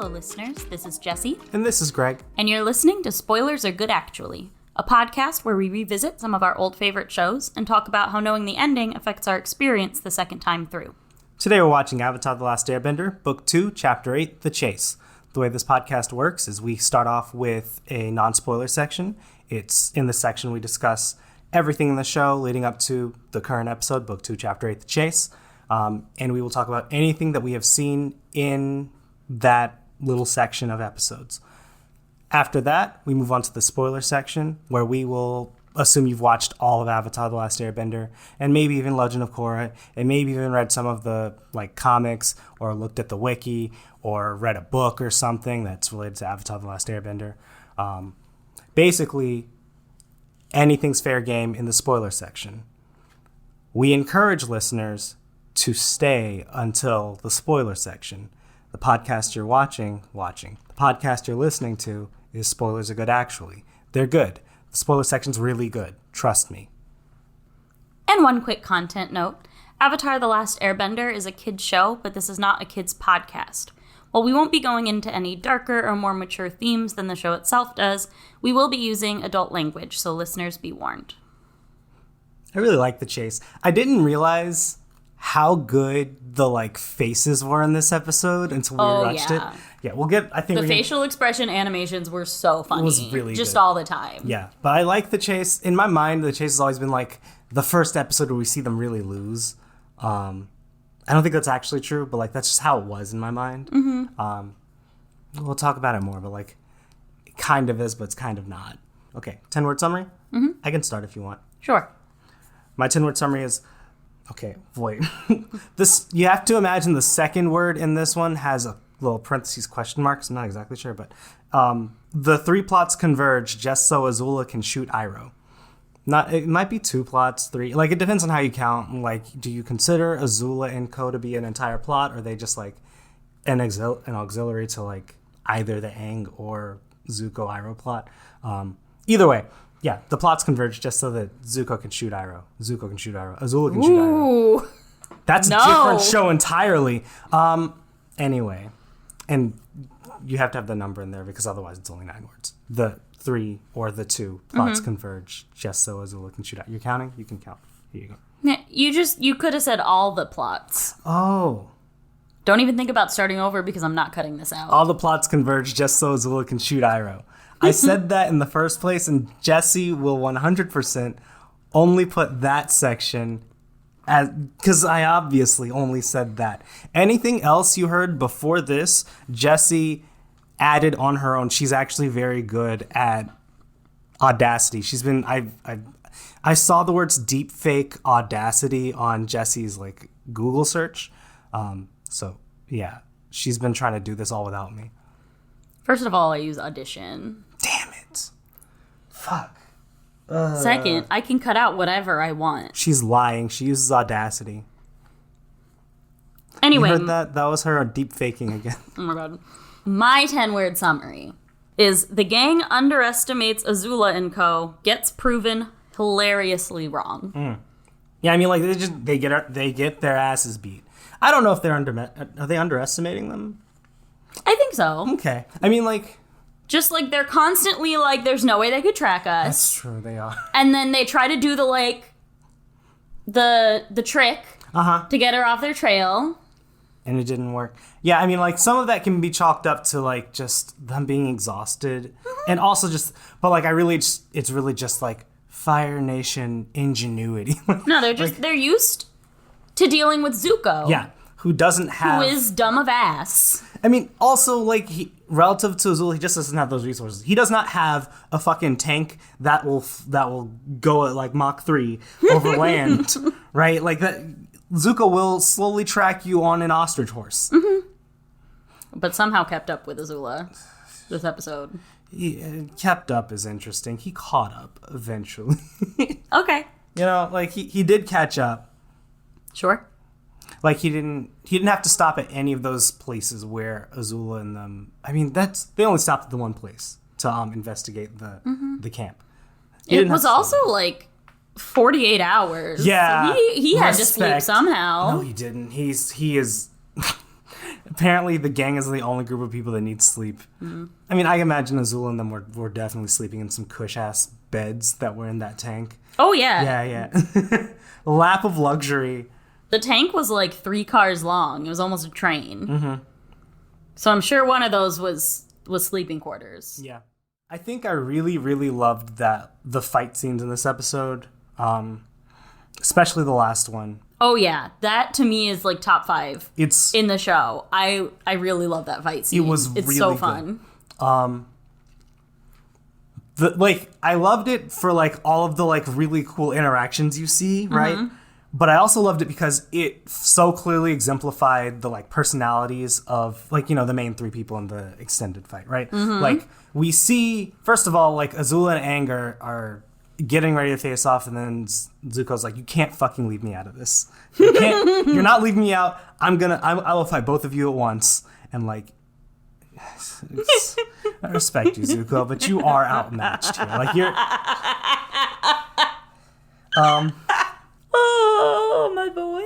Hello, listeners. This is Jesse. And this is Greg. And you're listening to Spoilers Are Good Actually, a podcast where we revisit some of our old favorite shows and talk about how knowing the ending affects our experience the second time through. Today we're watching Avatar: The Last Airbender, Book 2, Chapter 8, The Chase. The way this podcast works is we start off with a non-spoiler section. It's in this section we discuss everything in the show leading up to the current episode, Book 2, Chapter 8, The Chase. And we will talk about anything that we have seen in that little section of episodes. After that, we move on to the spoiler section, where we will assume you've watched all of Avatar: The Last Airbender, and maybe even Legend of Korra, and maybe even read some of the comics, or looked at the wiki, or read a book or something that's related to Avatar: The Last Airbender. Basically, anything's fair game in the spoiler section. We encourage listeners to stay until the spoiler section. The podcast you're watching. The podcast you're listening to is Spoilers Are Good Actually. They're good. The spoiler section's really good. Trust me. And one quick content note. Avatar: The Last Airbender is a kid's show, but this is not a kid's podcast. While we won't be going into any darker or more mature themes than the show itself does, we will be using adult language, so listeners be warned. I really like The Chase. I didn't realize how good the faces were in this episode until we watched it. Yeah, we'll get. I think the facial expression animations were so funny. It was really just good. All the time. Yeah, but I like The Chase. In my mind, The Chase has always been the first episode where we see them really lose. I don't think that's actually true, but that's just how it was in my mind. Mm-hmm. We'll talk about it more, but it kind of is, but it's kind of not. Okay, 10-word summary. Mm-hmm. I can start if you want. Sure. My 10-word summary is. Okay, wait. This you have to imagine the second word in this one has a little parentheses question marks. I'm not exactly sure, but the three plots converge just so Azula can shoot Iroh. It might be two plots, three. It depends on how you count. Do you consider Azula and Ko to be an entire plot, or are they just an auxiliary to either the Aang or Zuko Iroh plot? Either way. Yeah, the plots converge just so that Zuko can shoot Iroh. Azula can shoot Iroh. That's a different show entirely. Anyway, and you have to have the number in there because otherwise it's only 9 words. The 3 or the 2 plots converge just so Azula can shoot Iroh. You're counting? You can count. Here you go. Yeah, you could have said all the plots. Oh. Don't even think about starting over because I'm not cutting this out. All the plots converge just so Azula can shoot Iroh. I said that in the first place, and Jesse will 100% only put that section as because I obviously only said that. Anything else you heard before this, Jesse added on her own. She's actually very good at Audacity. She's been I saw the words deep fake Audacity on Jesse's Google search. So yeah, she's been trying to do this all without me. First of all, I use Audition. Damn it. Fuck. Second, I can cut out whatever I want. She's lying. She uses Audacity. Anyway. You heard that? That was her deep faking again. Oh my god. My 10-word summary is the gang underestimates Azula and Co. Gets proven hilariously wrong. Mm. Yeah, I mean, they get their asses beat. I don't know if are they underestimating them? I think so. Okay. I mean, just they're constantly there's no way they could track us. That's true, they are. And then they try to do the trick to get her off their trail. And it didn't work. Yeah, I mean, some of that can be chalked up to just them being exhausted. Mm-hmm. And also it's really just Fire Nation ingenuity. No, they're used to dealing with Zuko. Yeah, who doesn't have... Who is dumb of ass. I mean, also, relative to Azula, he just doesn't have those resources. He does not have a fucking tank that will go at Mach 3 over land, right? That. Zuko will slowly track you on an ostrich horse. Mm-hmm. But somehow kept up with Azula this episode. He kept up is interesting. He caught up eventually. Okay. He did catch up. Sure. He didn't have to stop at any of those places where Azula and them. I mean, they only stopped at the one place to investigate the camp. It was also 48 hours. Yeah. So he had to sleep somehow. No, he didn't. He is apparently the gang is the only group of people that need sleep. Mm-hmm. I mean, I imagine Azula and them were definitely sleeping in some cush-ass beds that were in that tank. Oh, yeah. Yeah. Lap of luxury. The tank was like 3 cars long. It was almost a train. Mm-hmm. So I'm sure one of those was sleeping quarters. Yeah. I think I really, really loved the fight scenes in this episode, especially the last one. Oh, yeah. That, to me, is, like, top 5 in the show. I really love that fight scene. It was really It's so fun. I loved it for, like, all of the, like, really cool interactions you see, right? Mm-hmm. But I also loved it because it so clearly exemplified the, like, personalities of, like, you know, the main 3 people in the extended fight, right? Mm-hmm. Like, we see, first of all, like, Azula and Aang are getting ready to face off, and then Zuko's like, you can't fucking leave me out of this. You're not leaving me out. I will fight both of you at once. And, like, I respect you, Zuko, but you are outmatched here. Like, you're... Oh, my boy.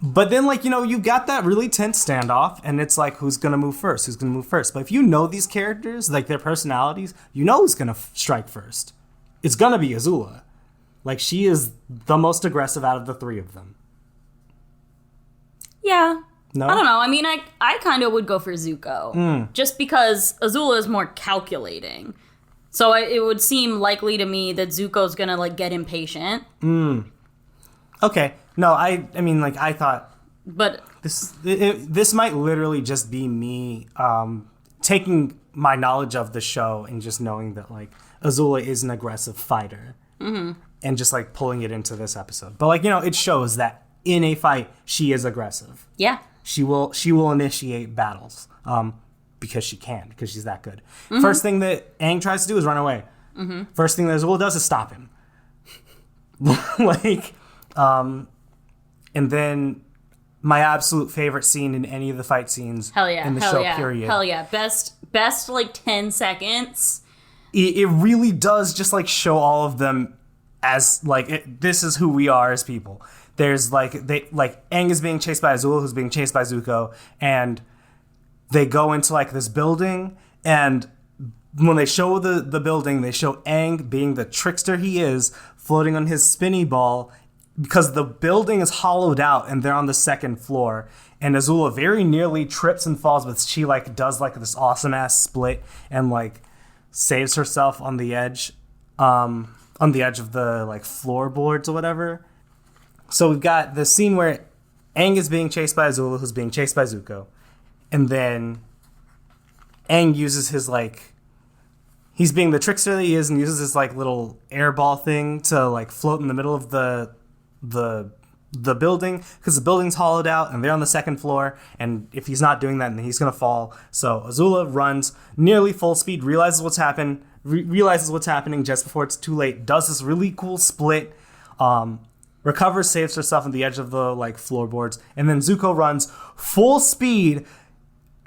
But then, like, you know, you got that really tense standoff, and it's like, who's going to move first? But if you know these characters, like, their personalities, you know who's going to strike first. It's going to be Azula. Like, she is the most aggressive out of the 3 of them. Yeah. No? I don't know. I mean, I kind of would go for Zuko. Just because Azula is more calculating. So it would seem likely to me that Zuko's going to, like, get impatient. Okay. No, I mean, like, I thought... But... This might literally just be me taking my knowledge of the show and just knowing that, like, Azula is an aggressive fighter. Mm-hmm. And just, like, pulling it into this episode. But, like, you know, it shows that in a fight, she is aggressive. Yeah. She will initiate battles because she can, because she's that good. Mm-hmm. First thing that Aang tries to do is run away. Mm-hmm. First thing that Azula does is stop him. Like, and then my absolute favorite scene in any of the fight scenes in the show, period. Hell yeah. Best like 10 seconds. It really does just, like, show all of them as, like, this is who we are as people. There's, like, Aang is being chased by Azula, who's being chased by Zuko, and they go into, like, this building, and when they show the building, they show Aang being the trickster he is, floating on his spinny ball, because the building is hollowed out, and they're on the 2nd floor, and Azula very nearly trips and falls, but she, like, does, like, this awesome-ass split, and, like, saves herself on the edge of the, like, floorboards or whatever. So we've got the scene where Aang is being chased by Azula, who's being chased by Zuko. And then Aang uses his, like... He's being the trickster that he is and uses his, like, little airball thing to, like, float in the middle of the building. Because the building's hollowed out and they're on the 2nd floor. And if he's not doing that, then he's going to fall. So Azula runs nearly full speed, realizes what's happening just before it's too late. Does this really cool split. Recovers, saves herself on the edge of the, like, floorboards, and then Zuko runs full speed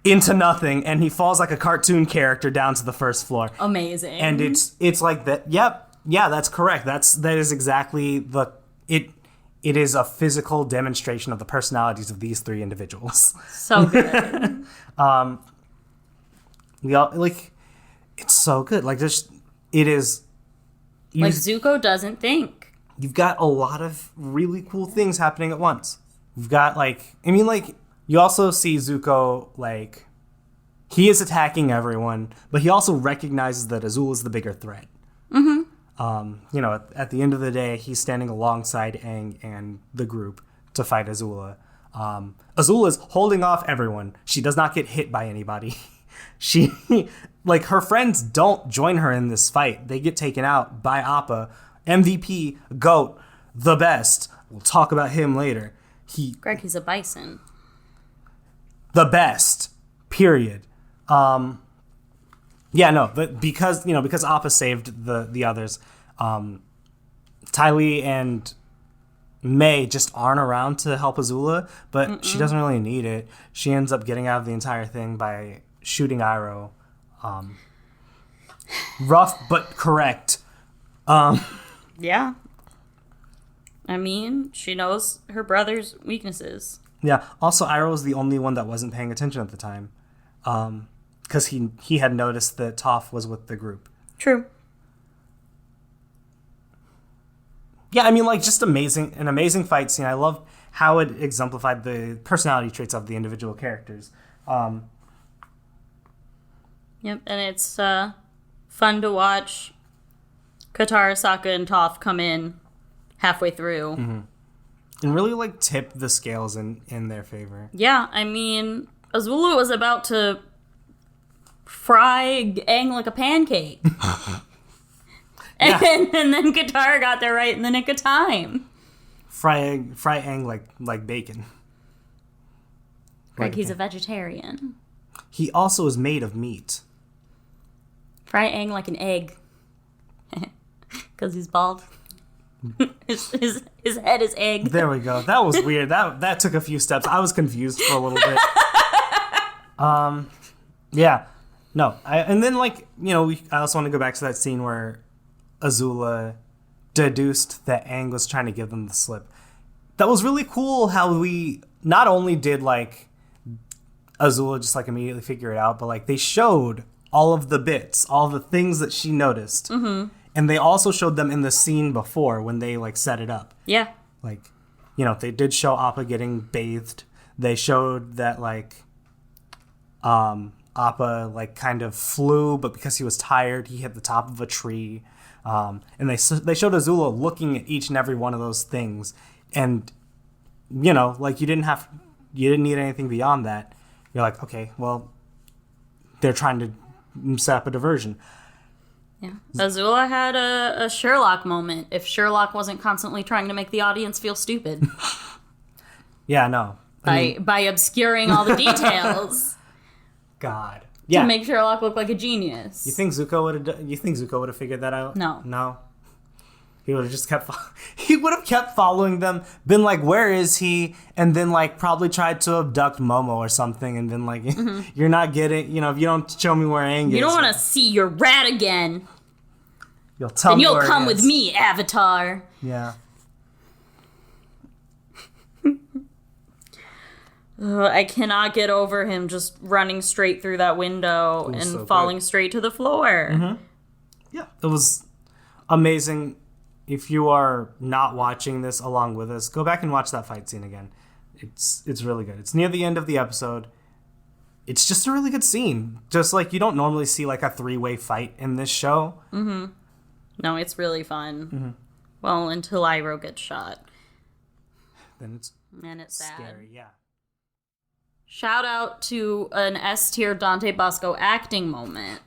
into nothing, and he falls like a cartoon character down to the 1st floor. Amazing. And it's like that. Yep, yeah, that's correct. That is exactly it is a physical demonstration of the personalities of these 3 individuals. So good. We all, like, it's so good. Like, it is. Like, Zuko doesn't think. You've got a lot of really cool things happening at once. You've got, like... I mean, like, you also see Zuko, like... He is attacking everyone, but he also recognizes that Azula is the bigger threat. Mm-hmm. You know, at the end of the day, he's standing alongside Aang and the group to fight Azula. Azula is holding off everyone. She does not get hit by anybody. She... Like, her friends don't join her in this fight. They get taken out by Appa... MVP, GOAT, the best. We'll talk about him later. Greg, he's a bison. The best. Period. Yeah, no, but because Appa saved the others, Ty Lee and May just aren't around to help Azula, but she doesn't really need it. She ends up getting out of the entire thing by shooting Iroh. Rough but correct. Yeah. I mean, she knows her brother's weaknesses. Yeah. Also, Iroh was the only one that wasn't paying attention at the time, because he had noticed that Toph was with the group. True. Yeah, I mean, like, just an amazing fight scene. I love how it exemplified the personality traits of the individual characters. Yep, and it's fun to watch Katara, Sokka, and Toph come in halfway through. Mm-hmm. And really, like, tip the scales in their favor. Yeah, I mean, Azula was about to fry Aang like a pancake. Yeah. And then Katara got there right in the nick of time. Fry Aang like bacon. Greg, he's a vegetarian. He also is made of meat. Fry Aang like an egg. Because he's bald. his head is egg. There we go. That was weird. That took a few steps. I was confused for a little bit. Yeah. No. And then, like, you know, I also want to go back to that scene where Azula deduced that Aang was trying to give them the slip. That was really cool how we not only did, like, Azula just, like, immediately figure it out, but, like, they showed all of the bits, all the things that she noticed. Mm-hmm. And they also showed them in the scene before when they, like, set it up. Yeah. Like, you know, they did show Appa getting bathed. They showed that, like, Appa, like, kind of flew, but because he was tired, he hit the top of a tree. And they showed Azula looking at each and every one of those things. And, you know, like, you didn't need anything beyond that. You're like, okay, well, they're trying to set up a diversion. Yeah. Azula had a Sherlock moment if Sherlock wasn't constantly trying to make the audience feel stupid. Yeah, no. By obscuring all the details. God. Yeah. To make Sherlock look like a genius. You think Zuko would have figured that out? No. No. He would have just kept following them, been like, where is he? And then, like, probably tried to abduct Momo or something, and then, like, you're not getting, you know, if you don't show me where Aang is. You don't want to see your rat again. You'll tell me where you'll come with me, Avatar. Yeah. I cannot get over him just running straight through that window and so falling straight to the floor. Mm-hmm. Yeah, it was amazing. If you are not watching this along with us, go back and watch that fight scene again. It's really good. It's near the end of the episode. It's just a really good scene. Just like you don't normally see like a 3-way fight in this show. Mm-hmm. No, it's really fun. Mm-hmm. Well, until Iroh gets shot. Then it's sad. Scary, yeah. Shout out to an S-tier Dante Bosco acting moment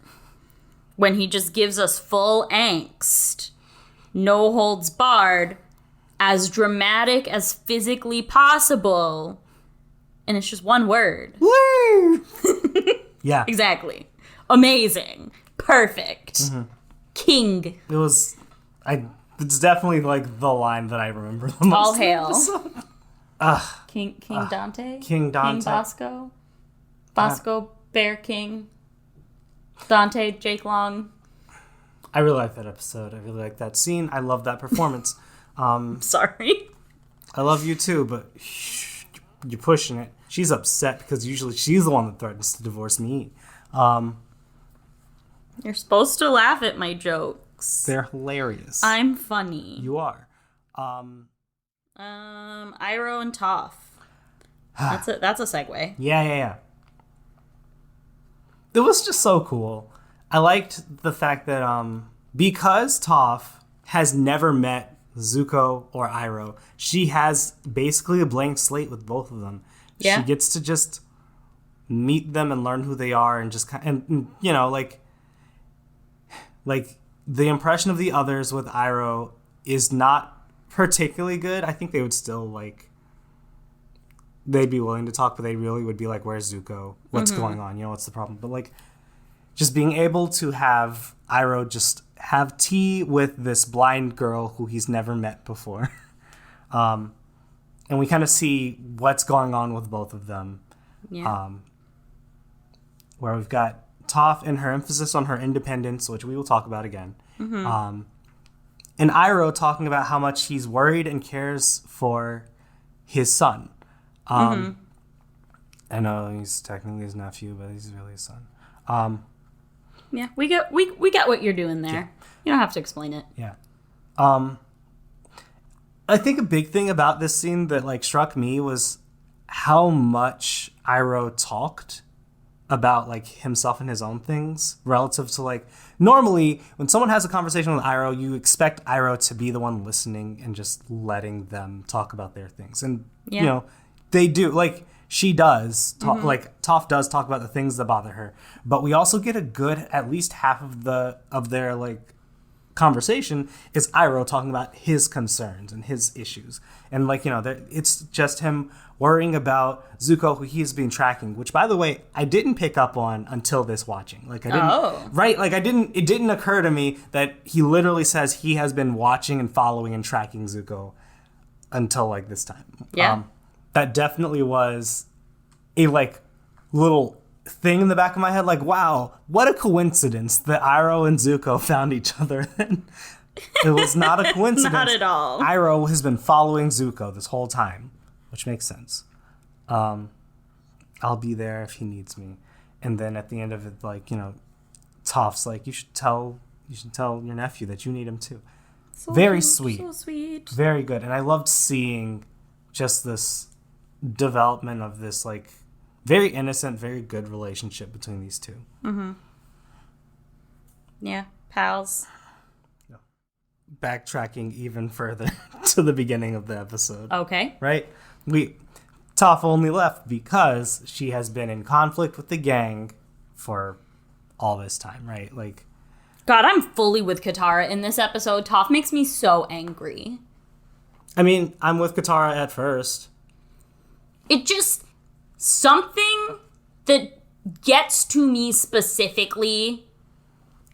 when he just gives us full angst. No holds barred, as dramatic as physically possible. And it's just one word. Woo! Yeah. Exactly. Amazing. Perfect. Mm-hmm. King. It's definitely like the line that I remember the most. All hail. King Dante? King Dante. King Bosco? Bosco, Bear King. Dante, Jake Long. I really like that episode. I really like that scene. I love that performance. Sorry. I love you too, but you're pushing it. She's upset because usually she's the one that threatens to divorce me. You're supposed to laugh at my jokes. They're hilarious. I'm funny. You are. Iroh and Toph. That's a segue. Yeah. It was just so cool. I liked the fact that because Toph has never met Zuko or Iroh, she has basically a blank slate with both of them. Yeah. She gets to just meet them and learn who they are and just and you know like the impression of the others with Iroh is not particularly good. I think they would still they'd be willing to talk, but they really would be like, where's Zuko? What's going on? You know, what's the problem? But like just being able to have Iroh just have tea with this blind girl who he's never met before. And we kind of see what's going on with both of them. Yeah. Where we've got Toph and her emphasis on her independence, which we will talk about again. Mm-hmm. And Iroh talking about how much he's worried and cares for his son. I know he's technically his nephew, but he's really his son. Yeah, we get what you're doing there. Yeah. You don't have to explain it. Yeah. I think a big thing about this scene that like struck me was how much Iroh talked about like himself and his own things relative to like normally when someone has a conversation with Iroh, you expect Iroh to be the one listening and just letting them talk about their things. And you know, they do, like she does talk, like Toph does talk about the things that bother her, but we also get a good at least half of their like conversation is Iroh talking about his concerns and his issues. And like, you know, it's just him worrying about Zuko, who he's been tracking, which by the way, I didn't pick up on until this watching. Like I didn't, right? Like it didn't occur to me that he literally says he has been watching and following and tracking Zuko until like this time. Yeah. That definitely was a like little thing in the back of my head, like, wow, what a coincidence that Iroh and Zuko found each other. It was not a coincidence. Not at all. Iroh has been following Zuko this whole time, which makes sense. I'll be there if he needs me. And then at the end of it, like, you know, Toph's like, you should tell your nephew that you need him too. Very sweet. So sweet. Very good. And I loved seeing just this development of this like very innocent, very good relationship between these two. Yeah, pals. Backtracking even further to the beginning of the episode. Okay. Right? Toph only left because she has been in conflict with the gang for all this time, right? Like, God, I'm fully with Katara in this episode. Toph makes me so angry. I mean, I'm with Katara at first. It just... Something that gets to me specifically,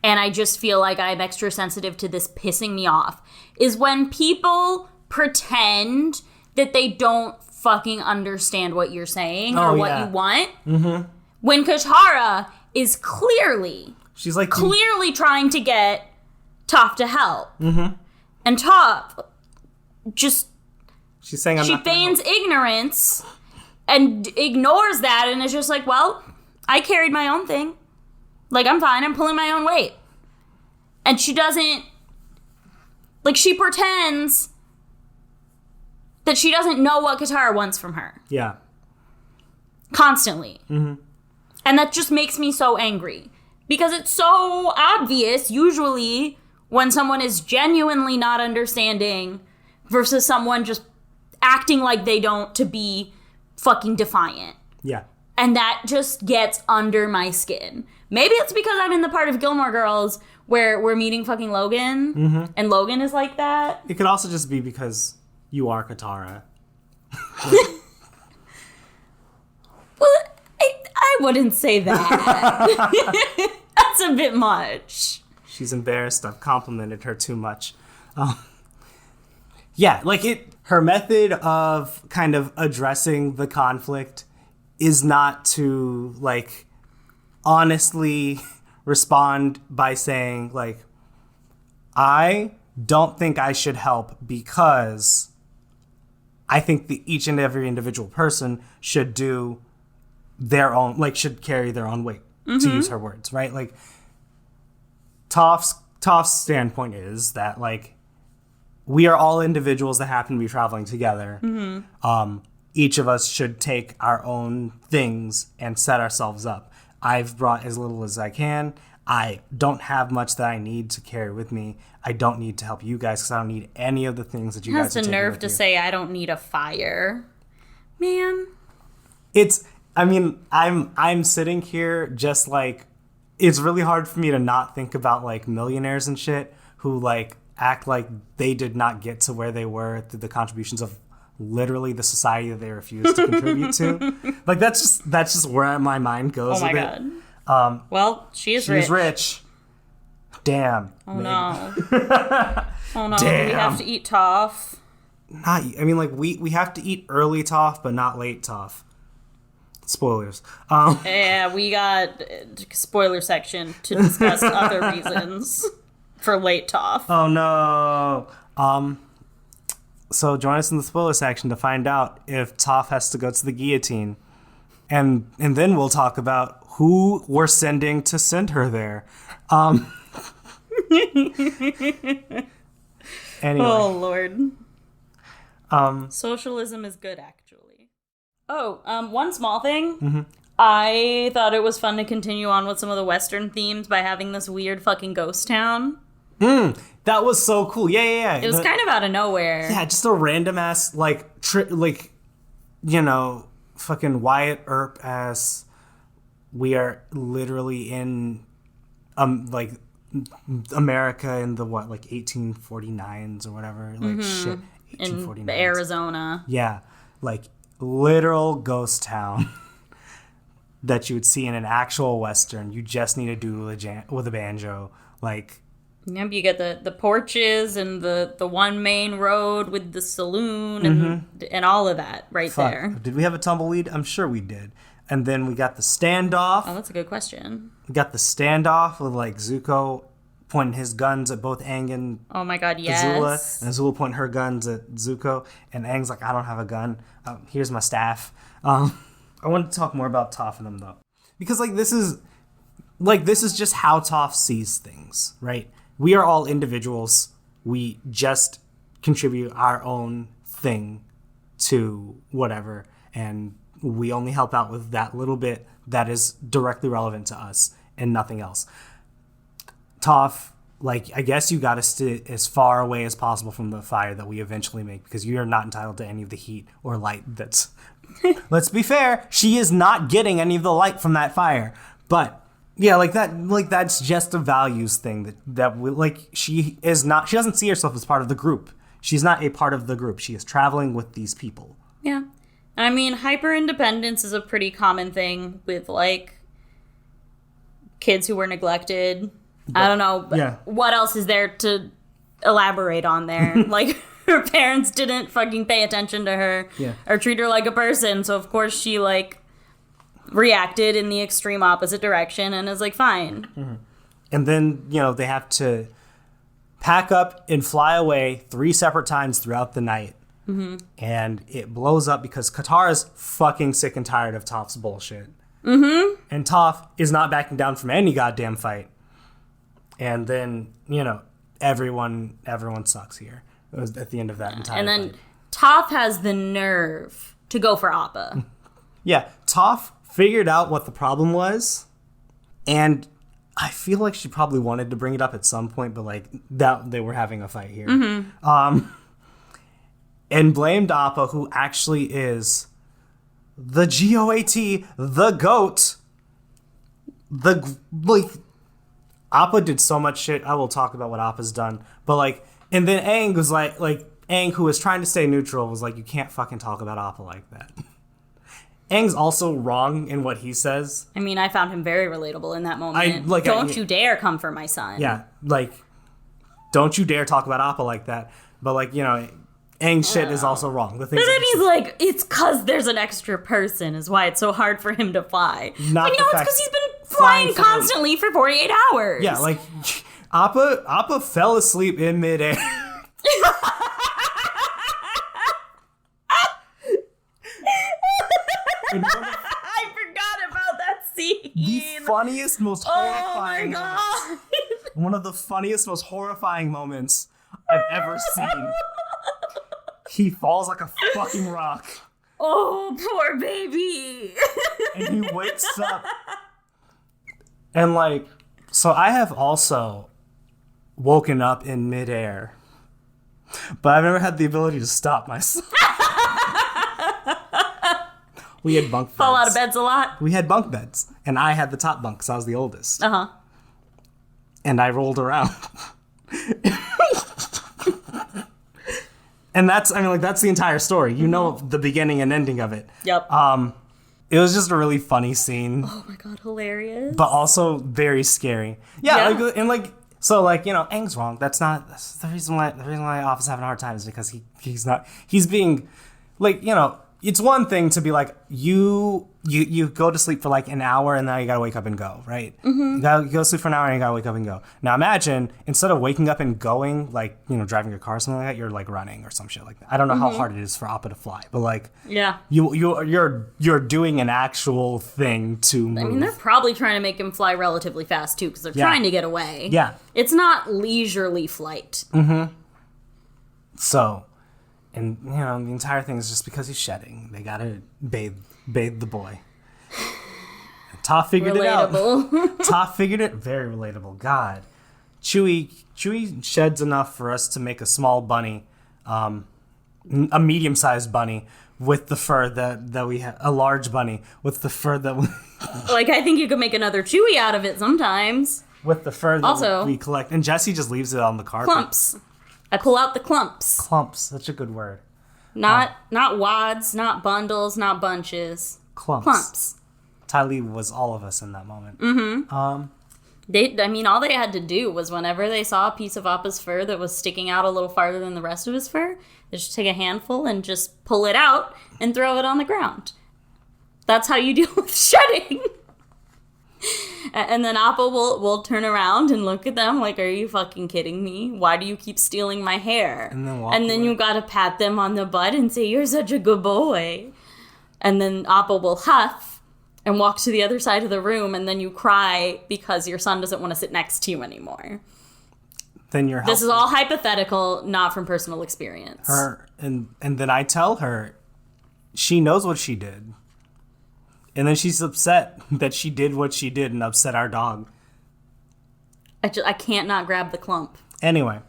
and I just feel like I'm extra sensitive to this pissing me off, is when people pretend that they don't fucking understand what you're saying or what you want. Mm-hmm. When Katara is clearly trying to get Toph to help. Mm-hmm. And Toph just... She's saying she feigns ignorance... and ignores that and is just like, well, I carried my own thing. Like, I'm fine. I'm pulling my own weight. And she doesn't... Like, she pretends that she doesn't know what Katara wants from her. Yeah. Constantly. Mm-hmm. And that just makes me so angry. Because it's so obvious, usually, when someone is genuinely not understanding versus someone just acting like they don't to be... fucking defiant. Yeah. And that just gets under my skin. Maybe it's because I'm in the part of Gilmore Girls where we're meeting fucking Logan, and Logan is like that. It could also just be because you are Katara. Well, I wouldn't say that. That's a bit much. She's embarrassed. I've complimented her too much. Yeah, like her method of kind of addressing the conflict is not to like honestly respond by saying like, I don't think I should help because I think that each and every individual person should do their own, like should carry their own weight, to use her words, right? Like Toph's standpoint is that like, we are all individuals that happen to be traveling together. Each of us should take our own things and set ourselves up. I've brought as little as I can. I don't have much that I need to carry with me. I don't need to help you guys because I don't need any of the things that you guys are taking with you. Has the nerve to say I don't need a fire. Man. I'm sitting here just like, it's really hard for me to not think about like millionaires and shit who like act like they did not get to where they were through the contributions of literally the society that they refused to contribute to. Like that's just where my mind goes. Oh my god. Well, she's rich. Damn. Oh no. Oh no. Damn. We have to eat Toph. We have to eat early Toph, but not late Toph. Spoilers. Yeah, we got spoiler section to discuss other reasons. For late Toph. Oh no. So join us in the spoiler section to find out if Toph has to go to the guillotine. And then we'll talk about who we're sending to send her there. Anyway. Oh, Lord. Socialism is good, actually. Oh, one small thing. Mm-hmm. I thought it was fun to continue on with some of the Western themes by having this weird fucking ghost town. That was so cool. Yeah. It was kind of out of nowhere. Yeah, just a random ass, fucking Wyatt Earp ass. We are literally in, America in the 1849s or whatever. Shit. 1849s. In Arizona. Yeah. Literal ghost town that you would see in an actual Western. You just need to do with a banjo. Yep, you get the porches and the one main road with the saloon and all of that there. Did we have a tumbleweed? I'm sure we did. And then we got the standoff. Oh, that's a good question. We got the standoff with Zuko pointing his guns at both Aang and oh my god, yes. Azula. And Azula pointing her guns at Zuko. And Aang's like, I don't have a gun. Here's my staff. I want to talk more about Toph and them though. Because this is just how Toph sees things, right? We are all individuals. We just contribute our own thing to whatever, and we only help out with that little bit that is directly relevant to us and nothing else. Toph, I guess you got to stay as far away as possible from the fire that we eventually make, because you are not entitled to any of the heat or light that's... Let's be fair, she is not getting any of the light from that fire, but... Yeah, that's just a values thing she doesn't see herself as part of the group. She's not a part of the group. She is traveling with these people. Yeah. I mean, hyper-independence is a pretty common thing with, kids who were neglected. I don't know. Yeah. What else is there to elaborate on there? Her parents didn't fucking pay attention to her or treat her like a person, so of course she, reacted in the extreme opposite direction and is fine. Mm-hmm. And then, they have to pack up and fly away 3 separate times throughout the night. Mm-hmm. And it blows up because Katara's fucking sick and tired of Toph's bullshit. Mm-hmm. And Toph is not backing down from any goddamn fight. And then, everyone sucks here. It was at the end of that entire And then fight. Toph has the nerve to go for Appa. Yeah, Toph figured out what the problem was, and I feel like she probably wanted to bring it up at some point, but that they were having a fight here. Mm-hmm. And blamed Appa, who actually is the GOAT, the GOAT. Appa did so much shit. I will talk about what Appa's done, but and then Aang was Aang, who was trying to stay neutral, was you can't fucking talk about Appa like that. Aang's also wrong in what he says. I mean, I found him very relatable in that moment. Don't you dare come for my son. Yeah, don't you dare talk about Appa like that. But, Aang's shit is also wrong. The things but then he's it's because there's an extra person is why it's so hard for him to fly. It's because he's been flying constantly for 48 hours. Yeah, Appa fell asleep in midair. I forgot about that scene. The funniest, most horrifying. Oh my god! One of the funniest, most horrifying moments I've ever seen. He falls like a fucking rock. Oh, poor baby. And he wakes up. And so I have also woken up in midair, but I've never had the ability to stop myself. We had bunk beds. Fall out of beds a lot? We had bunk beds. And I had the top bunk because I was the oldest. Uh-huh. And I rolled around. And that's the entire story. You know the beginning and ending of it. Yep. It was just a really funny scene. Oh my god, hilarious. But also very scary. Yeah. Aang's wrong. That's the reason why Appa's having a hard time is because he's being, it's one thing to be like, you go to sleep for like an hour and now you gotta wake up and go, right? You gotta go to sleep for an hour and you gotta wake up and go. Now imagine, instead of waking up and going, like, driving your car or something like that, you're like running or some shit like that. I don't know how hard it is for Appa to fly, but like, you're doing an actual thing to move. I mean, they're probably trying to make him fly relatively fast too, because they're trying to get away. Yeah. It's not leisurely flight. So, and the entire thing is just because he's shedding. They gotta bathe the boy. And Toph figured it out. Toph figured it. Very relatable. God, Chewie sheds enough for us to make a small bunny, a medium-sized bunny with the fur that we have. A large bunny with the fur that we. Like, I think you could make another Chewie out of it sometimes. With the fur that also, we collect, and Jesse just leaves it on the carpet. Clumps. I pull out the clumps. Clumps, such a good word. Not wads, not bundles, not bunches. Clumps. Tylee was all of us in that moment. All they had to do was whenever they saw a piece of Appa's fur that was sticking out a little farther than the rest of his fur, they just take a handful and just pull it out and throw it on the ground. That's how you deal with shedding. And then Appa will turn around and look at them like, are you fucking kidding me? Why do you keep stealing my hair? And then you gotta pat them on the butt and say, you're such a good boy. And then Appa will huff and walk to the other side of the room, and then you cry because your son doesn't want to sit next to you anymore. Then you're This is all hypothetical, not from personal experience. And then I tell her she knows what she did. And then she's upset that she did what she did and upset our dog. I can't not grab the clump. Anyway.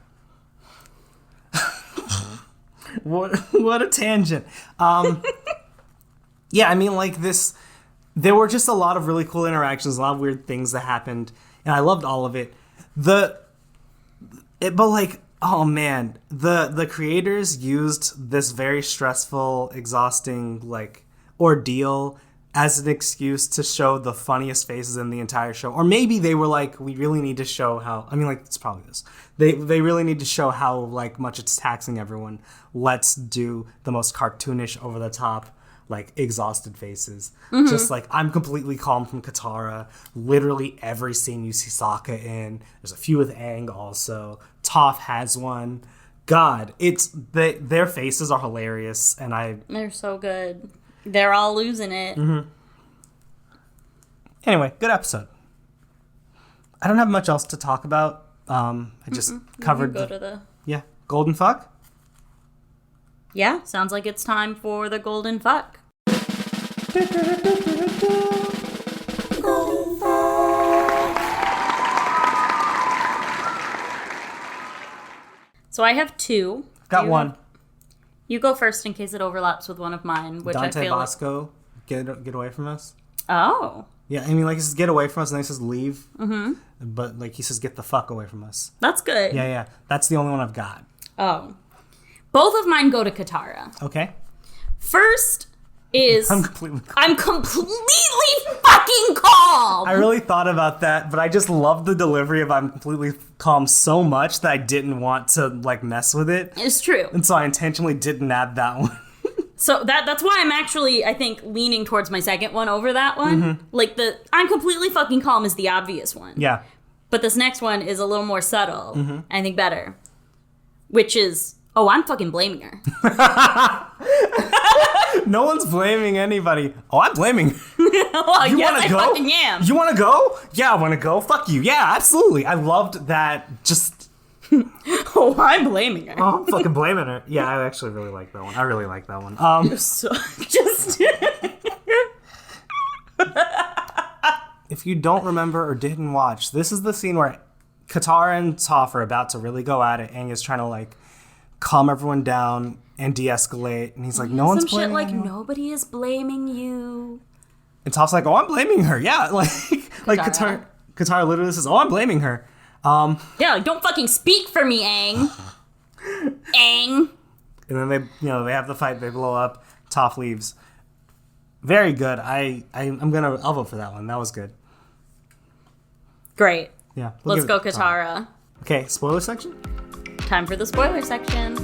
What a tangent. Yeah, I mean, like this, there were just a lot of really cool interactions, a lot of weird things that happened, and I loved all of it. But like, oh man, the creators used this very stressful, exhausting, like, ordeal as an excuse to show the funniest faces in the entire show. Or maybe they were like, we really need to show how, I mean, like, it's probably this. They really need to show how, like, much it's taxing everyone. Let's do the most cartoonish, over the top, like, exhausted faces. Just like, I'm completely calm from Katara. Literally every scene you see Sokka in. There's a few with Aang also. Toph has one. God, their faces are hilarious, and they're so good. They're all losing it. Anyway, good episode. I don't have much else to talk about. I just covered golden fuck. Yeah, sounds like it's time for the golden fuck. Golden fuck. So I have two. Got one. You go first in case it overlaps with one of mine, which Dante I feel Bosco, get away from us. Oh. Yeah, I mean, like, he says get away from us, and then he says leave. But, like, he says get the fuck away from us. That's good. Yeah. That's the only one I've got. Oh. Both of mine go to Katara. Okay. First is... I'm completely fucking calm! I really thought about that, but I just love the delivery of I'm completely calm so much that I didn't want to, like, mess with it. It's true. And so I intentionally didn't add that one. So that's why I'm actually, I think, leaning towards my second one over that one. Like, the I'm completely fucking calm is the obvious one. Yeah. But this next one is a little more subtle, I think better. Which is, I'm fucking blaming her. No one's blaming anybody. Oh, I'm blaming her. Well, You yes, want I to go? fucking am. You want to go? Yeah, I want to go. Fuck you. Yeah, absolutely. I loved that. Just... I'm blaming her. Oh, I'm fucking blaming her. Yeah, I actually really like that one. I really like that one. If you don't remember or didn't watch, this is the scene where Katara and Toph are about to really go at it. Aang is trying to, like, calm everyone down and de-escalate. And he's like, no one's blaming shit like, anyone. nobody is blaming you. And Toph's like, I'm blaming her. Yeah, like Katara literally says, I'm blaming her. Yeah, like, don't fucking speak for me, Aang. Aang. And then they have the fight. They blow up. Toph leaves. Very good. I'll vote for that one. That was good. Great. Yeah. Let's go, Katara. Okay, spoiler section? Time for the spoiler section.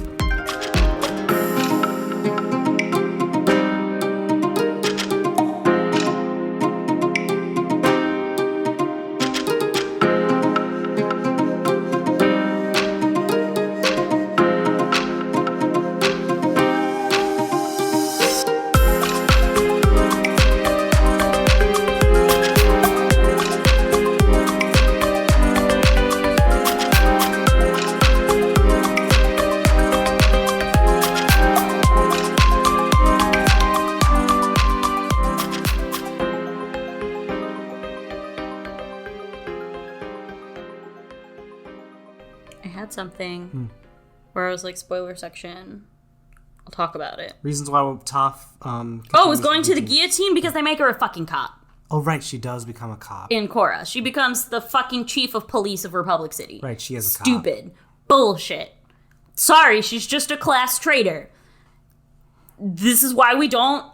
something where I was like, spoiler section. I'll talk about it. Reasons why Toph. Was going to the guillotine because they make her a fucking cop. Oh, right. She does become a cop. In Korra. She becomes the fucking chief of police of Republic City. Right. She is a cop. Stupid. Bullshit. Sorry, she's just a class traitor. This is why we don't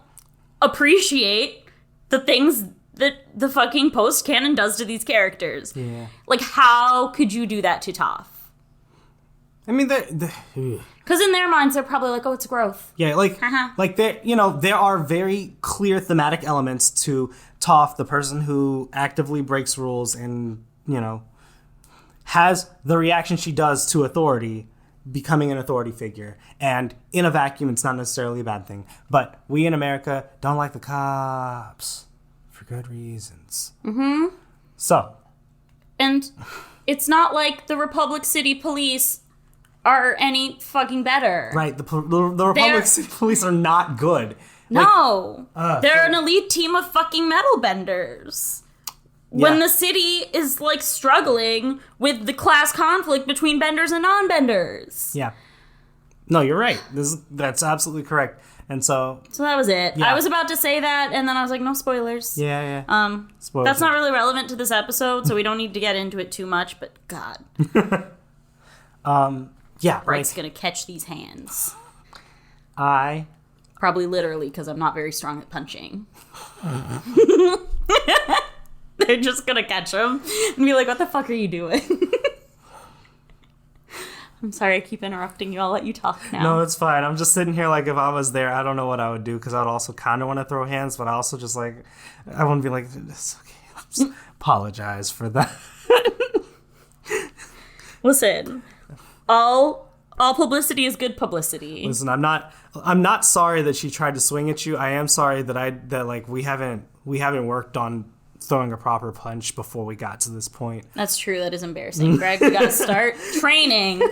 appreciate the things that the fucking post-canon does to these characters. Yeah. Like, how could you do that to Toph? I mean, because in their minds, they're probably like, oh, it's growth. Yeah, like there are very clear thematic elements to Toph, the person who actively breaks rules and, has the reaction she does to authority, becoming an authority figure. And in a vacuum, it's not necessarily a bad thing. But we in America don't like the cops for good reasons. Mm-hmm. So. And it's not like the Republic City Police are any fucking better. Right. The Republic City Police are not good. No. They're an elite team of fucking metal benders. Yeah. When the city is, like, struggling with the class conflict between benders and non-benders. Yeah. No, you're right. That's absolutely correct. And so that was it. Yeah. I was about to say that, and then I was like, no spoilers. Yeah. Spoilers. That's not really relevant to this episode, so we don't need to get into it too much, but God. Yeah, Bright's gonna catch these hands. Probably literally, because I'm not very strong at punching. They're just gonna catch him and be like, what the fuck are you doing? I'm sorry, I keep interrupting you. I'll let you talk now. No, it's fine. I'm just sitting here like, if I was there, I don't know what I would do, because I'd also kind of want to throw hands, but I also just like, I wouldn't be like, it's okay. Just apologize for that. Listen, all publicity is good publicity. Listen, I'm not sorry that she tried to swing at you. I am sorry that we haven't worked on throwing a proper punch before we got to this point. That's true. That is embarrassing. Greg, we gotta start training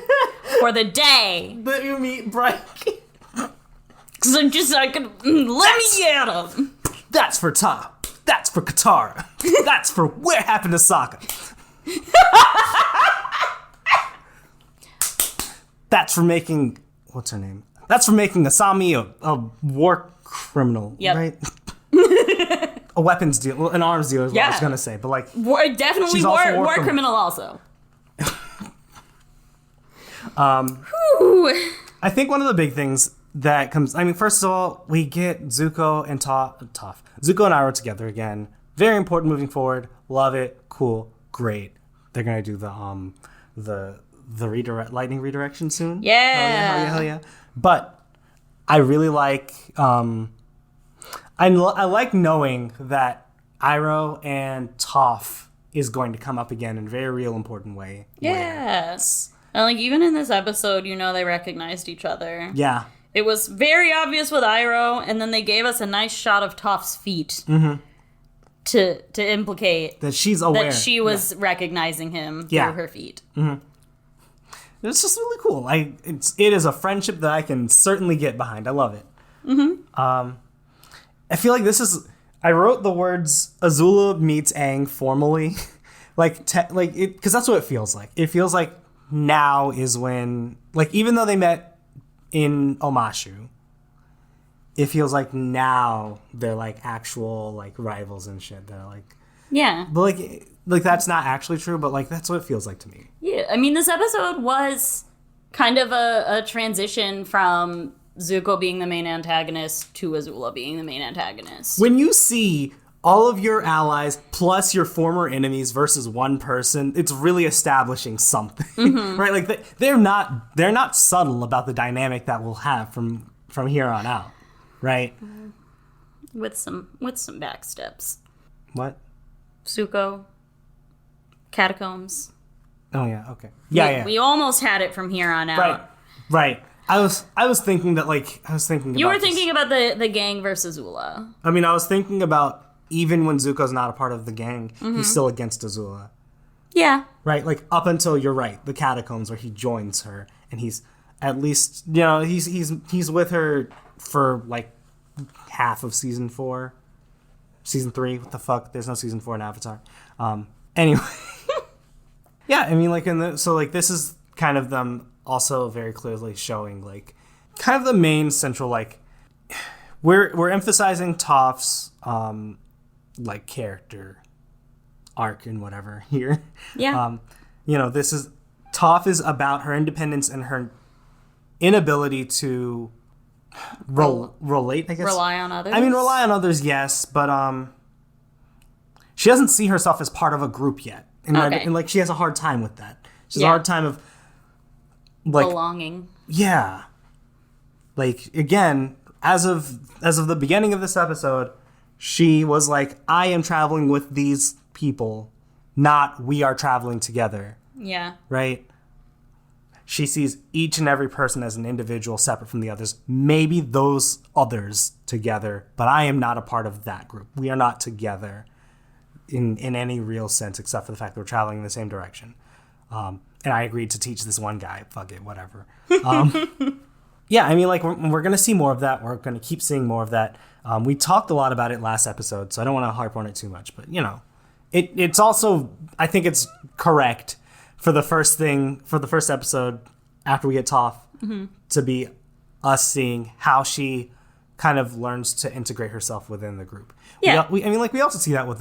for the day that you meet Bright. Because I'm just like, let me get him. That's for Tom. That's for Katara. That's for where happened to Sokka. That's for making, what's her name? That's for making Asami a war criminal, right? A weapons dealer, an arms dealer is what I was going to say, but like... Definitely war criminal also. I think one of the big things that comes... I mean, first of all, we get Zuko and Toph. Zuko and Iroh together again. Very important moving forward. Love it. Cool. Great. They're going to do the lightning redirection soon. Yeah. Hell yeah. But I really like... I like knowing that Iroh and Toph is going to come up again in a very real important way. Yes. And like even in this episode, they recognized each other. Yeah. It was very obvious with Iroh, and then they gave us a nice shot of Toph's feet to implicate that she's aware that she was recognizing him through her feet. Mm-hmm. It's just really cool. It is a friendship that I can certainly get behind. I love it. Mm-hmm. I feel like I wrote the words Azula meets Aang formally, because that's what it feels like. It feels like now is when, even though they met in Omashu, it feels like now they're actual rivals and shit. They're yeah, but that's not actually true, but that's what it feels like to me. Yeah, I mean this episode was kind of a transition from Zuko being the main antagonist to Azula being the main antagonist. When you see all of your allies plus your former enemies versus one person, it's really establishing something, right? They're not subtle about the dynamic that we'll have from here on out, right? With some backsteps. What? Zuko, catacombs. Oh yeah, okay. Yeah. We almost had it from here on out. Right. I was thinking that you were thinking about the gang versus Azula. I mean, I was thinking about even when Zuko's not a part of the gang, he's still against Azula. Yeah. Right? Up until, you're right, the catacombs where he joins her and he's at least, he's with her for half of season 4. Season 3, what the fuck? There's no season 4 in Avatar. Anyway. Yeah, I mean this is kind of them also very clearly showing like kind of the main central like we're emphasizing Toph's like character arc and whatever here. Yeah. You know, Toph is about her independence and her inability to relate, I guess. Rely on others. I mean, rely on others, yes, but she doesn't see herself as part of a group yet, and like she has a hard time with that. She has a hard time of like belonging. Yeah, like again, as of the beginning of this episode, she was like, "I am traveling with these people, not we are traveling together." Yeah. Right? She sees each and every person as an individual separate from the others. Maybe those others together, but I am not a part of that group. We are not together in any real sense, except for the fact that we're traveling in the same direction. And I agreed to teach this one guy. Fuck it, whatever. Yeah, I mean, like, we're going to see more of that. We're going to keep seeing more of that. We talked a lot about it last episode, so I don't want to harp on it too much. But, you know, it's also, I think it's correct for the first episode after we get Toph to be us seeing how she kind of learns to integrate herself within the group. Yeah. We also see that with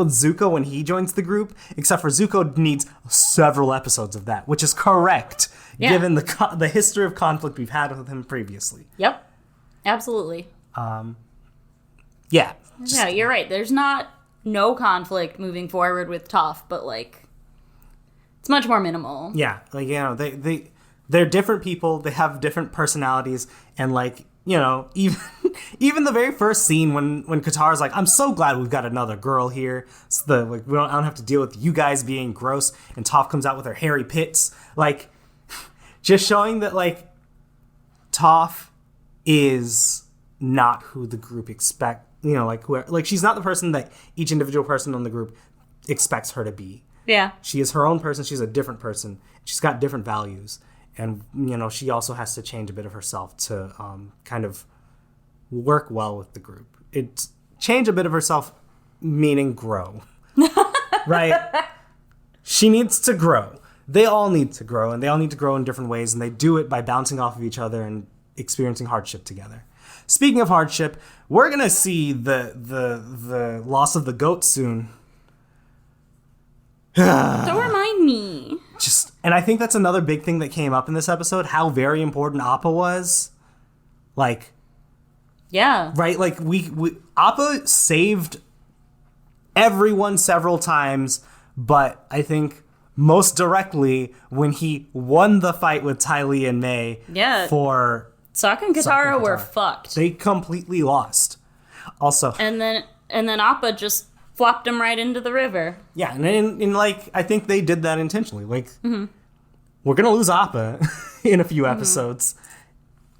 Zuko when he joins the group, except for Zuko needs several episodes of that, which is correct given the history of conflict we've had with him previously. Yep. Absolutely. Yeah. Yeah, you're right. There's no conflict moving forward with Toph, but like it's much more minimal. Yeah, like, you know, they're different people. They have different personalities, and like, you know, even the very first scene when Katara's like, "I'm so glad we've got another girl here, so I don't have to deal with you guys being gross." And Toph comes out with her hairy pits, like, just showing that like Toph is not who the group expect. You know, like she's not the person that each individual person on the group expects her to be. Yeah. She is her own person. She's a different person. She's got different values. And, you know, she also has to change a bit of herself to kind of work well with the group. It's change a bit of herself, meaning grow. Right? She needs to grow. They all need to grow, and they all need to grow in different ways, and they do it by bouncing off of each other and experiencing hardship together. Speaking of hardship, we're going to see the loss of the goat soon. Don't remind me. And I think that's another big thing that came up in this episode, how very important Appa was. Like, yeah. Right? Like, Appa saved everyone several times, but I think most directly when he won the fight with Ty Lee and May for... Sokka and Katara were fucked. They completely lost. Also... And then Appa just flopped him right into the river. Yeah, and like, I think they did that intentionally. Like, we're going to lose Appa in a few episodes.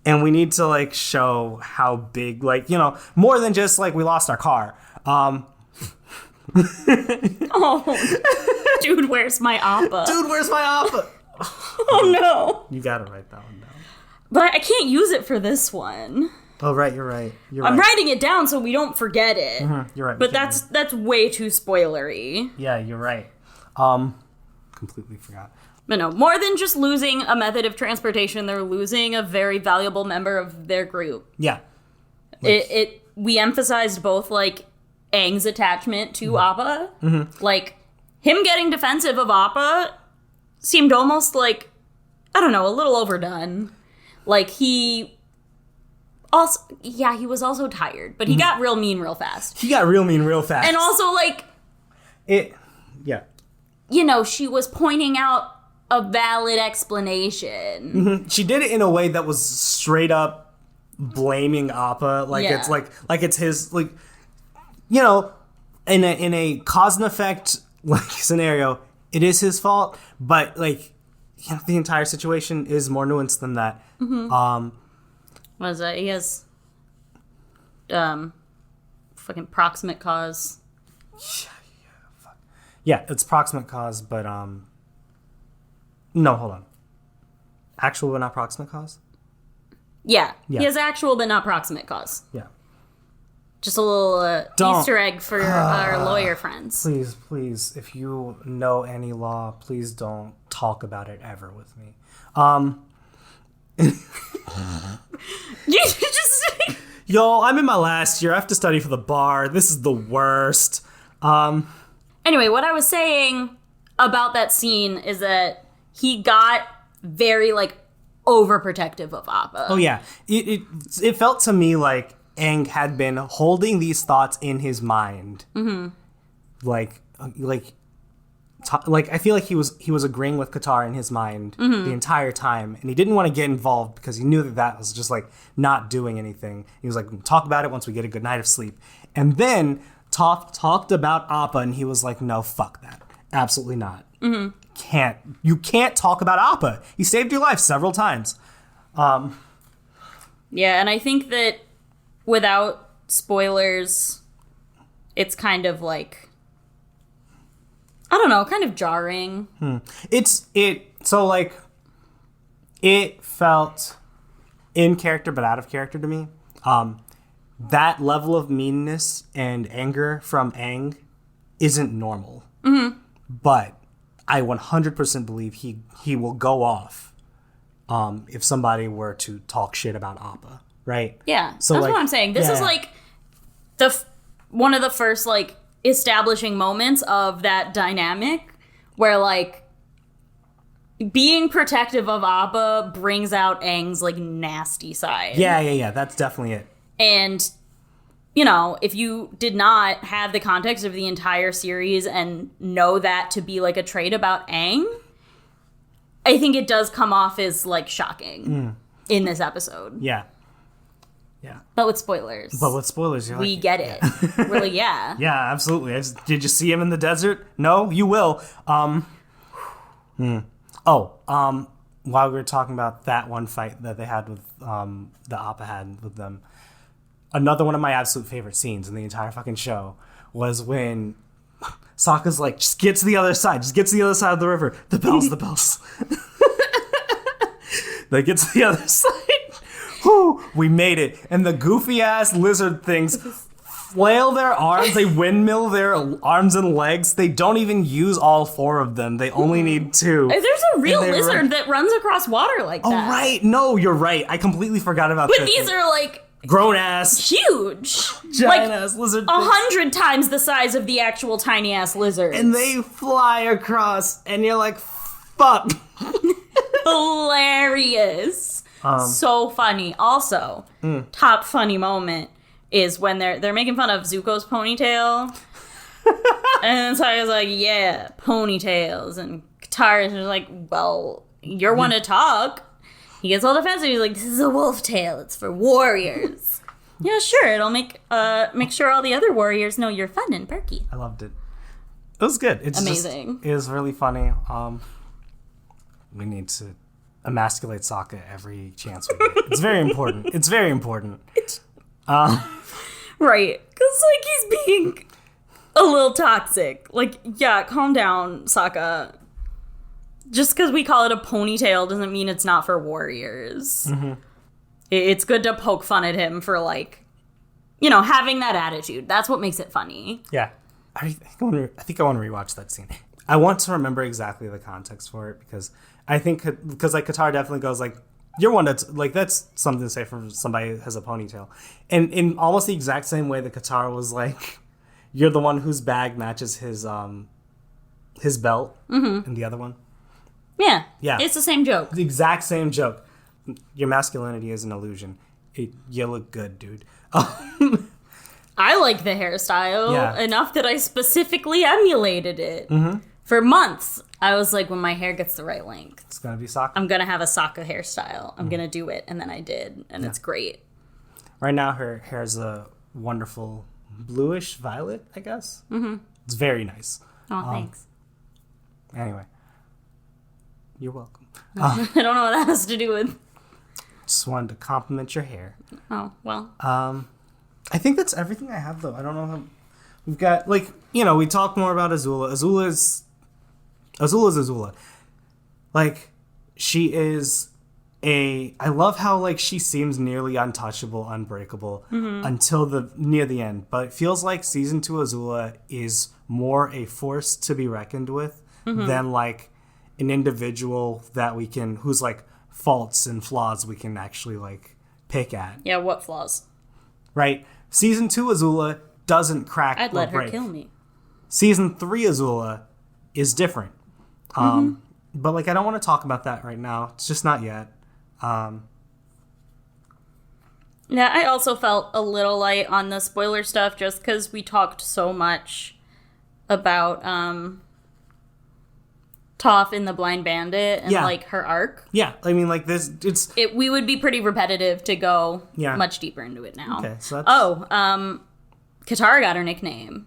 And we need to, like, show how big, like, you know, more than just, like, we lost our car. Oh, dude, where's my Appa? Dude, where's my Appa? Oh, no. You got to write that one down. But I can't use it for this one. Oh, right, you're right. I'm writing it down so we don't forget it. You're right. But that's way too spoilery. Yeah, you're right. Completely forgot. But no, more than just losing a method of transportation, they're losing a very valuable member of their group. Yeah. We emphasized both, like, Aang's attachment to Appa. Like, him getting defensive of Appa seemed almost like, I don't know, a little overdone. Like, he was also tired, but he got real mean real fast. And also, like... You know, she was pointing out a valid explanation. She did it in a way that was straight up blaming Appa. Like, it's like it's his, like... You know, in a cause and effect, like, scenario, it is his fault, but, like, you know, the entire situation is more nuanced than that. What is that? He has fucking proximate cause. Yeah, it's proximate cause, but no, hold on. Actual but not proximate cause? Yeah. He has actual but not proximate cause. Yeah. Just a little Don't. Easter egg for our lawyer friends. Please, if you know any law, please don't talk about it ever with me. You just... Yo, I'm in my last year. I have to study for the bar. This is the worst. Anyway, what I was saying about that scene is that he got very, like, overprotective of Appa. Oh, yeah. It felt to me like Aang had been holding these thoughts in his mind. Mm-hmm. Like I feel like he was agreeing with Katara in his mind the entire time, and he didn't want to get involved because he knew that was just like not doing anything. He was like, talk about it once we get a good night of sleep. And then talked about Appa, and he was like, no, fuck that. Absolutely not. Mm-hmm. You can't talk about Appa. He saved your life several times. Yeah, and I think that without spoilers, it's kind of like, I don't know, kind of jarring. It felt in character but out of character to me. That level of meanness and anger from Aang isn't normal. Mm-hmm. But I 100% believe he will go off if somebody were to talk shit about Appa, right? Yeah, so that's what I'm saying. This is like one of the first like establishing moments of that dynamic where like being protective of Appa brings out Aang's like nasty side. Yeah. That's definitely it. And, you know, if you did not have the context of the entire series and know that to be like a trait about Aang, I think it does come off as like shocking in this episode. Yeah. But with spoilers. You're we like, get it. We're like, yeah. Yeah, absolutely. Did you see him in the desert? No, you will. While we were talking about that one fight that they had with the Appa had with them, another one of my absolute favorite scenes in the entire fucking show was when Sokka's like, just get to the other side. Just get to the other side of the river. The bells. They get to the other side. Whew, we made it. And the goofy ass lizard things flail their arms. They windmill their arms and legs. They don't even use all four of them. They only need two. There's a real lizard that runs across water like that. Oh, right. No, you're right. I completely forgot about that. But these are like grown ass, huge, giant ass lizard. 100 times the size of the actual tiny ass lizard. And they fly across, and you're like, fuck. Hilarious. So funny. Also, top funny moment is when they're making fun of Zuko's ponytail. And so I was like, yeah, ponytails. And Katara's just like, well, you're one to talk. He gets all defensive. He's like, this is a wolf tail. It's for warriors. Yeah, sure. It'll make sure all the other warriors know you're fun and perky. I loved it. It was good. It's amazing. It was really funny. We need to emasculate Sokka every chance we get. It's very important. It's very important. Right. Because, like, he's being a little toxic. Like, yeah, calm down, Sokka. Just because we call it a ponytail doesn't mean it's not for warriors. Mm-hmm. It's good to poke fun at him for, like, you know, having that attitude. That's what makes it funny. Yeah. I think I want to rewatch that scene. I want to remember exactly the context for it because I think, because like Katara definitely goes like, you're one that's like, that's something to say for somebody who has a ponytail. And in almost the exact same way that Katara was like, you're the one whose bag matches his belt and the other one. Yeah. Yeah. It's the same joke. The exact same joke. Your masculinity is an illusion. You look good, dude. I like the hairstyle enough that I specifically emulated it. Mm-hmm. For months, I was like, when my hair gets the right length, it's going to be Sokka. I'm going to have a Sokka hairstyle. I'm going to do it. And then I did. And it's great. Right now, her hair is a wonderful bluish violet, I guess. Mm-hmm. It's very nice. Oh, thanks. Anyway. You're welcome. I don't know what that has to do with. Just wanted to compliment your hair. Oh, well. I think that's everything I have, though. I don't know how... We've got, like, you know, we talked more about Azula. Azula's Azula. Like, she is I love how like she seems nearly untouchable, unbreakable until near the end. But it feels like season 2 Azula is more a force to be reckoned with than like an individual that whose like faults and flaws we can actually like pick at. Yeah, what flaws? Right? Season 2 Azula doesn't crack I'd or let her break. kill me. Season 3 Azula is different. But like I don't want to talk about that right now. It's just not yet. Yeah, I also felt a little light on the spoiler stuff just because we talked so much about Toph in the Blind Bandit and like her arc. Yeah, I mean like we would be pretty repetitive to go Yeah. much deeper into it now. Okay, so that's... Katara got her nickname.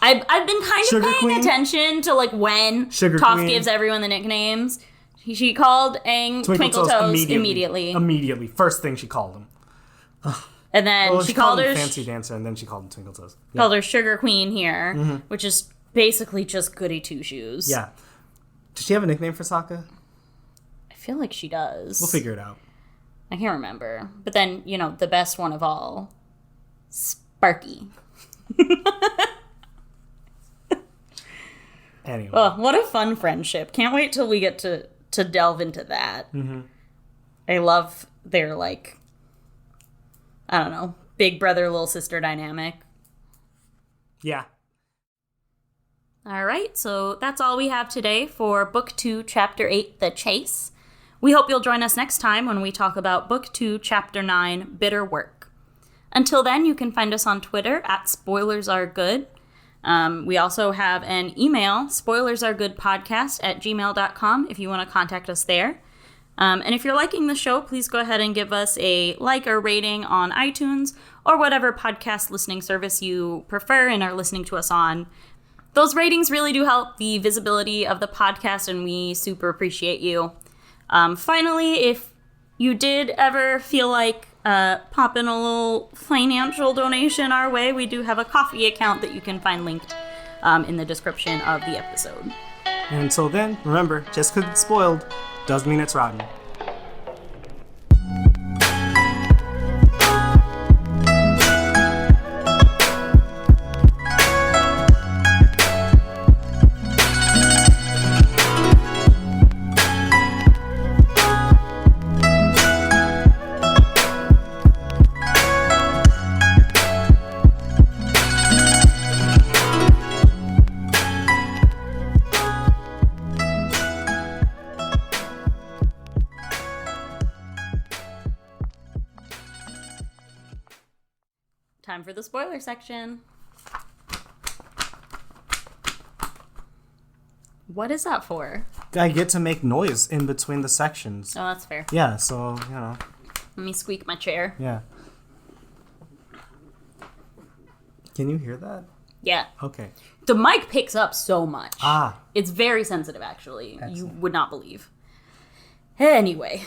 I've been kind of Sugar paying Queen? attention to like when Sugar Toph Queen. gives everyone the nicknames. She called Aang Twinkle Toes immediately. Immediately. First thing she called him. And then she called her Fancy Dancer, and then she called him Twinkle Toes. Yeah. called her Sugar Queen here, which is basically just Goody Two Shoes. Yeah. Does she have a nickname for Sokka? I feel like she does. We'll figure it out. I can't remember. But then, the best one of all, Sparky. Anyway. Oh, what a fun friendship. Can't wait till we get to delve into that. I love their, like, I don't know, big brother, little sister dynamic. Yeah. All right, so that's all we have today for Book 2, Chapter 8, The Chase. We hope you'll join us next time when we talk about Book 2, Chapter 9, Bitter Work. Until then, you can find us on Twitter at SpoilersAreGood. We also have an email, spoilersaregoodpodcast@gmail.com, if you want to contact us there. And if you're liking the show, please go ahead and give us a like or rating on iTunes or whatever podcast listening service you prefer and are listening to us on. Those ratings really do help the visibility of the podcast, and we super appreciate you. Finally, if you did ever feel like popping a little financial donation our way, we do have a coffee account that you can find linked in the description of the episode. And until then, remember, just because it's spoiled doesn't mean it's rotten. Time for the spoiler section. What is that for? I get to make noise in between the sections. Oh, that's fair. Yeah, so, Let me squeak my chair. Yeah. Can you hear that? Yeah. Okay. The mic picks up so much. Ah. It's very sensitive, actually. Excellent. You would not believe. Anyway,